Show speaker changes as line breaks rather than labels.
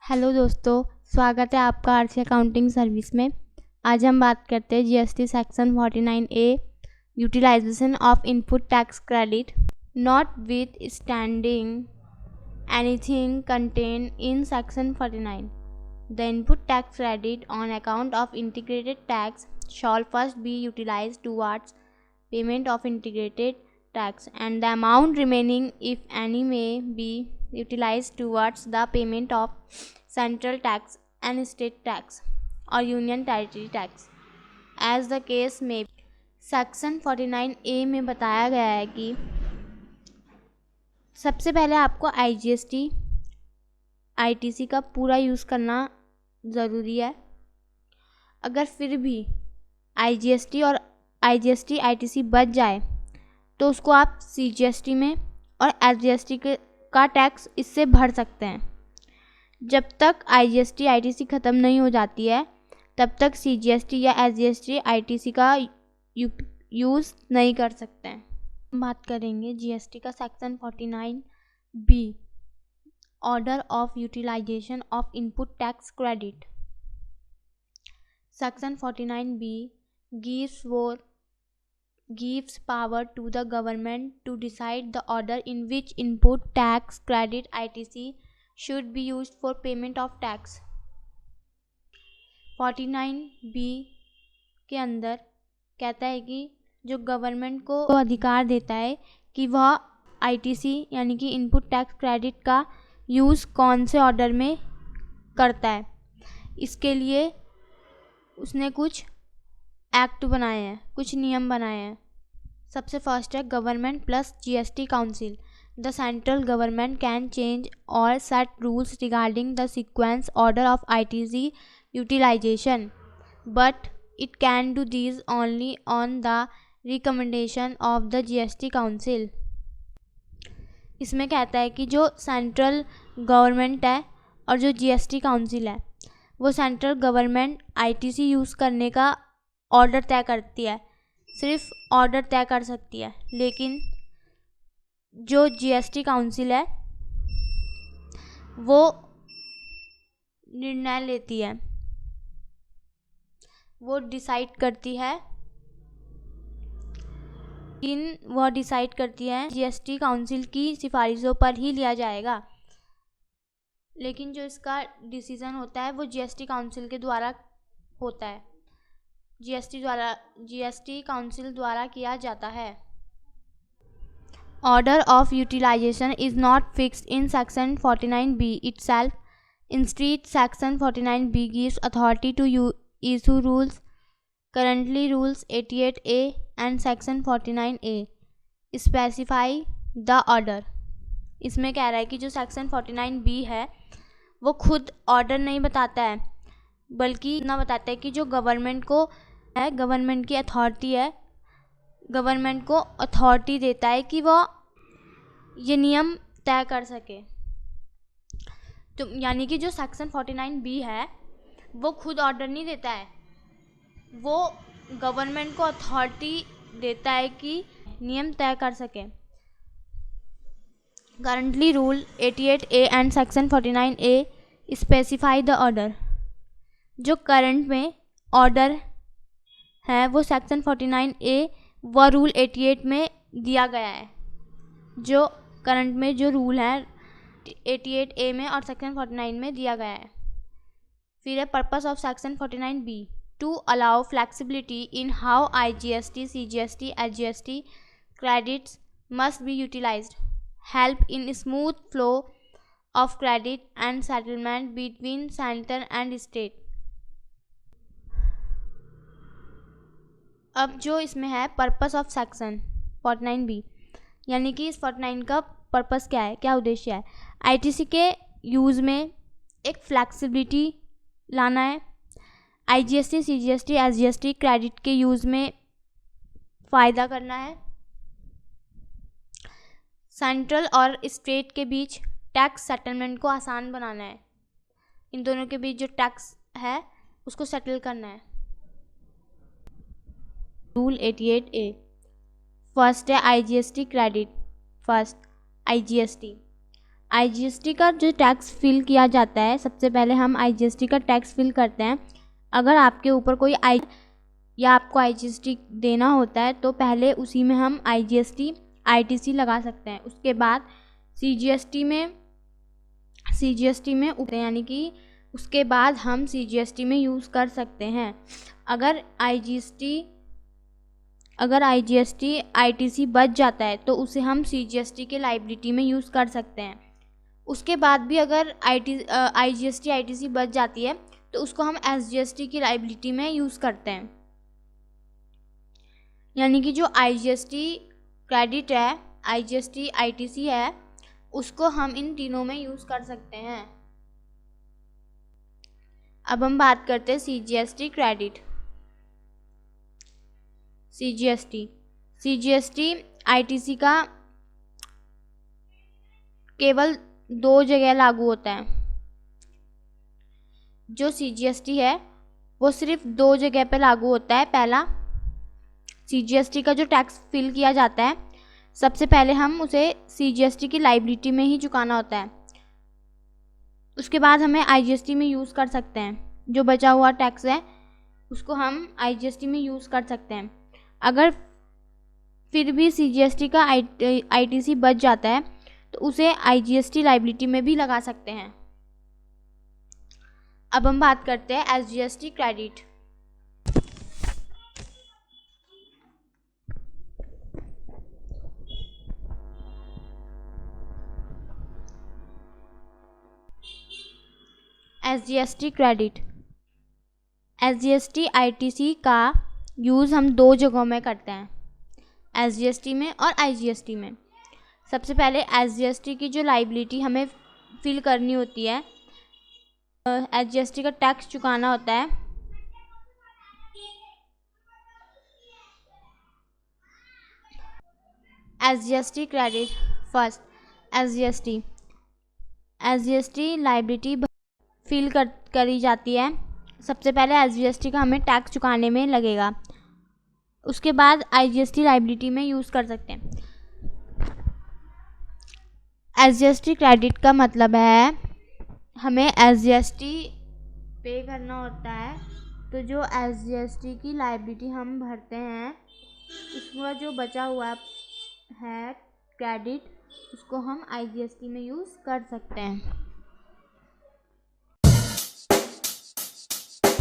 Hello दोस्तों, स्वागत है आपका आरसी अकाउंटिंग सर्विस में। आज हम बात करते हैं GST section 49A utilisation of input tax credit notwithstanding anything content in section 49। The input tax credit on account of integrated tax shall first be utilized towards payment of integrated tax, and the amount remaining, if any, may be utilized towards the payment of central tax and state tax or union territory tax as the case may be. Section 49A में बताया गया है कि सबसे पहले आपको IGST ITC का पूरा यूज़ करना ज़रूरी है। अगर फिर भी आईजीएसटी और आईजीएसटी आईटीसी बच जाए तो उसको आप सीजीएसटी में और एसजीएसटी का टैक्स इससे भर सकते हैं। जब तक आईजीएसटी आईटीसी ख़त्म नहीं हो जाती है तब तक सीजीएसटी या एसजीएसटी आईटीसी का यूज़ नहीं कर सकते हैं। हम बात करेंगे जीएसटी का section 49B order of utilisation of input tax credit. Section 49B gives power to the government to decide the order in which input tax credit ITC should be used for payment of tax. 49B के अंदर कहता है कि जो government को अधिकार देता है कि वह ITC यानी कि इनपुट टैक्स क्रेडिट का यूज़ कौन से ऑर्डर में करता है। इसके लिए उसने कुछ एक्ट बनाए हैं, कुछ नियम बनाए हैं। सबसे फर्स्ट है government plus GST council. The central government can change or set rules regarding the sequence order of ITC utilisation, but it can do these only on the recommendation of the GST council. इसमें कहता है कि जो central government है और जो GST council है वो सेंट्रल गवर्नमेंट आईटीसी यूज़ करने का ऑर्डर तय करती है, सिर्फ ऑर्डर तय कर सकती है, लेकिन जो जीएसटी काउंसिल है वो निर्णय लेती है, वो डिसाइड करती है जीएसटी काउंसिल की सिफारिशों पर ही लिया जाएगा। लेकिन जो इसका डिसीज़न होता है वो जीएसटी काउंसिल के द्वारा होता है, जीएसटी काउंसिल द्वारा किया जाता है। Order of utilisation is not fixed in section 49B itself. Instead, section 49B gives authority to issue rules. Currently, rules 88A and section 49A specify the order. इसमें कह रहा है कि जो सेक्शन 49B है वो खुद ऑर्डर नहीं बताता है, बल्कि इतना बताता है कि जो गवर्नमेंट को है, गवर्नमेंट की अथॉरिटी है, गवर्नमेंट को अथॉरिटी देता है कि वो ये नियम तय कर सके। तो यानी कि जो सेक्शन 49B है वो खुद ऑर्डर नहीं देता है, वो गवर्नमेंट को अथॉरिटी देता है कि नियम तय कर सके। Currently, Rule 88A and Section 49A specify the order. जो करंट में ऑर्डर है वो सेक्शन 49A व रूल 88 में दिया गया है। जो करंट में जो रूल है 88A में और सेक्शन 49 में दिया गया है। फिर है purpose of section 49B to allow flexibility in how IGST CGST SGST credits must be utilised, help in smooth flow of credit and settlement between center and state. अब जो इसमें है पर्पस ऑफ सेक्शन 49B, यानी कि इस 49 का purpose क्या है, क्या उद्देश्य है। आईटीसी के यूज़ में एक फ्लैक्सिबिलिटी लाना है, आईजीएसटी सीजीएसटी एसजीएसटी क्रेडिट के यूज़ में फ़ायदा करना है, सेंट्रल और स्टेट के बीच टैक्स सेटलमेंट को आसान बनाना है, इन दोनों के बीच जो टैक्स है उसको सेटल करना है। रूल 88A फर्स्ट है IGST credit. First IGST IGST का जो टैक्स फिल किया जाता है, सबसे पहले हम आईजीएसटी का टैक्स फिल करते हैं। अगर आपके ऊपर कोई या आपको आईजीएसटी देना होता है तो पहले उसी में हम आईजीएसटी आईटीसी लगा सकते हैं। उसके बाद सीजीएसटी में उतरे, यानी कि उसके बाद हम सीजीएसटी में यूज़ कर सकते हैं। अगर आईजीएसटी आईटीसी बच जाता है तो उसे हम सीजीएसटी के लायबिलिटी में यूज़ कर सकते हैं। उसके बाद भी अगर आईजीएसटी आईटीसी बच जाती है तो उसको हम एसजीएसटी की लायबिलिटी में यूज़ करते हैं। यानी कि जो आईजीएसटी क्रेडिट है, आईजीएसटी आईटीसी है, उसको हम इन तीनों में यूज़ कर सकते हैं। अब हम बात करते हैं सीजीएसटी क्रेडिट। सीजीएसटी आईटीसी का केवल 2 जगह लागू होता है। जो सीजीएसटी है वो सिर्फ 2 जगह पे लागू होता है। पहला, सीजीएसटी का जो टैक्स फिल किया जाता है, सबसे पहले हम उसे सीजीएसटी की लायबिलिटी में ही चुकाना होता है। उसके बाद हमें आईजीएसटी में यूज़ कर सकते हैं। जो बचा हुआ टैक्स है उसको हम आईजीएसटी में यूज़ कर सकते हैं। अगर फिर भी सीजीएसटी का आईटीसी बच जाता है तो उसे आईजीएसटी लायबिलिटी में भी लगा सकते हैं। अब हम बात करते हैं SGST credit. SGST credit, SGST ITC का यूज़ हम 2 जगहों में करते हैं, एसजीएसटी में और आईजीएसटी में। सबसे पहले एसजीएसटी की जो लायबिलिटी हमें फिल करनी होती है, एसजीएसटी का टैक्स चुकाना होता है। SGST credit, first SGST liability fill करी जाती है। सबसे पहले एसजीएसटी का हमें टैक्स चुकाने में लगेगा, उसके बाद आईजीएसटी लायबिलिटी में यूज़ कर सकते हैं। एसजीएसटी क्रेडिट का मतलब है हमें एसजीएसटी पे करना होता है, तो जो एसजीएसटी की लायबिलिटी हम भरते हैं उसमें जो बचा हुआ है क्रेडिट, उसको हम आईजीएसटी में यूज़ कर सकते हैं।